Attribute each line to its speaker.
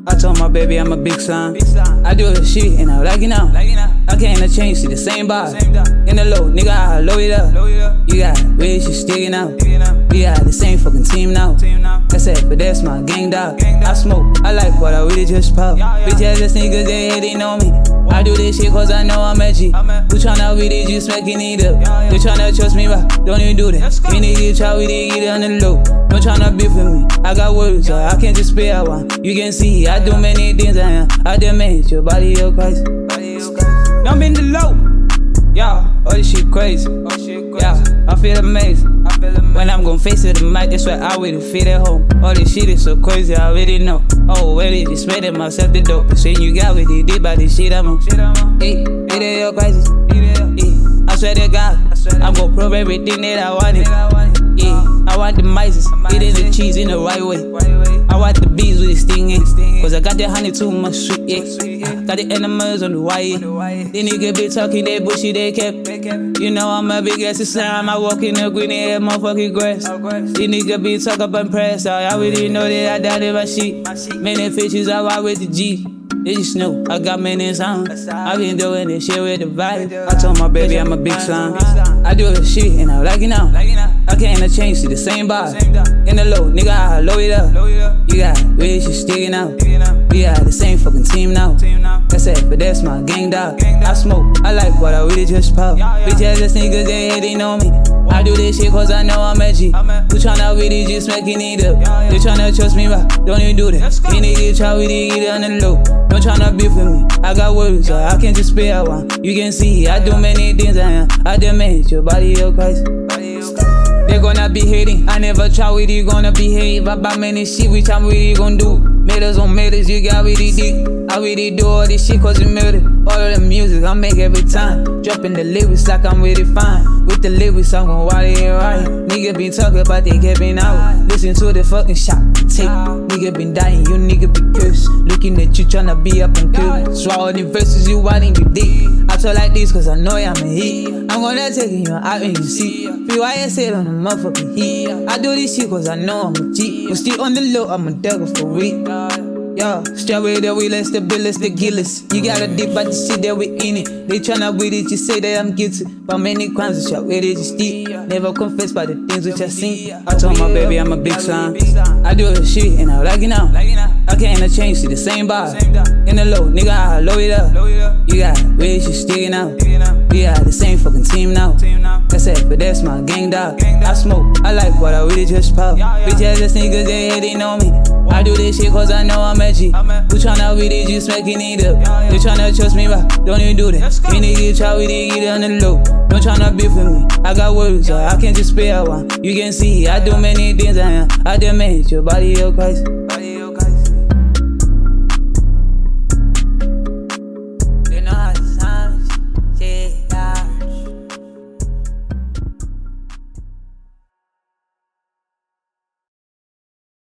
Speaker 1: I told my baby I'm a big slime. I do the shit and I like it now. I can't change, see the same bar. In the low, nigga, I low it up. You got red shit sticking out. We got the same fucking team now. That's it, but that's my gang dog. I smoke, I like what I really just pop. Bitch ass niggas, they hating on me. I do this shit cause I know I'm edgy. Who tryna really just smacking it up? They tryna trust me, but don't even do that. Any nigga try with it, get it on the low. Don't tryna beef with me. I got words, so I can't just spit out one. You can see, I do many things I am. I damage your body, your Christ. Don't bend the low. Yeah, all this shit crazy. Yeah, I feel amazing. When I'm gon' face it, the mic, that's why I really feel at home. All this shit is so crazy, I already know. Oh, well, it is spreading myself the dope. The shit you got with it, by this shit I'm on. Hey, it your crisis. I swear to God, I'm gon' prove everything that I wanted. Yeah, I want the mices, eating the cheese in the right way. I want the bees with the sting in, cause I got the honey too much sweet, yeah. Got the animals on the wire. The nigga be talking that bullshit they kept. You know I'm a big ass slime, I walk in the green air, motherfucking grass. The nigga be talk up and press, I already know that I doubted my shit. Many fishes I walk with the G. They just know I got many songs. I been doing this shit with the vibe. I told my baby I'm a big slime. I do the shit and I like it now. I can't change, see the same bar. In the low, nigga, I low it up. You got red shit sticking out. We got the same fucking team now. That's it, but that's my gang dog. I smoke, I like what I really just pop. Bitch ass niggas, they hating on me. I do this shit cause I know I'm edgy. Who tryna really just smacking it up? They tryna trust me, but don't even do that. Any nigga try with it, get it on the low. Don't tryna beef with me. I got words, so I can't just spit out one. You can see, I do many things I am. I damage your body, your Christ. They gonna be hating, I never try with you, gonna behave. About many shit, which I'm really gonna do. Matters on matters, you got really deep. I really do all this shit cause it murder. All of the music I make every time. Dropping the lyrics like I'm really fine. With the lyrics I'm gon' wild it right. Nigga been talking about they keeping out. Listen to the fucking shot tape. Nigga been dying, you nigga be cursed. Looking at you tryna be up and kill. Swallow the verses you wanting you deep. I talk like this cause I know I'm a hit. I'm gonna take you out and you see. Feel why I said on the motherfucking heat. I do this shit cause I know I'm a G. But still on the low, I'm a dugger for real. Yo, straight with the wheelers, the billers, the killers. You gotta deep about the shit that we in it. They tryna with it, just say that I'm guilty. But many crimes, it's with it, just deep. Never confess by the things which I seen. I told my baby I'm a big slime. I do the shit and I like it now. I can't change, see the same bar. In the low, nigga, I low it up. You got red shit sticking out. We got the same fucking team now. That's it, but that's my gang dog. I smoke, I like what I really just pop. Bitch ass niggas, they hating on me. I do this shit cause I know I'm edgy. Who tryna really just smacking it up? They tryna trust me, but don't even do that. Any nigga try with it, get it on the low. Don't tryna beef with me. I got words, so I can't just spit out one. You can see, I do many things I am. I damage your body, your Christ.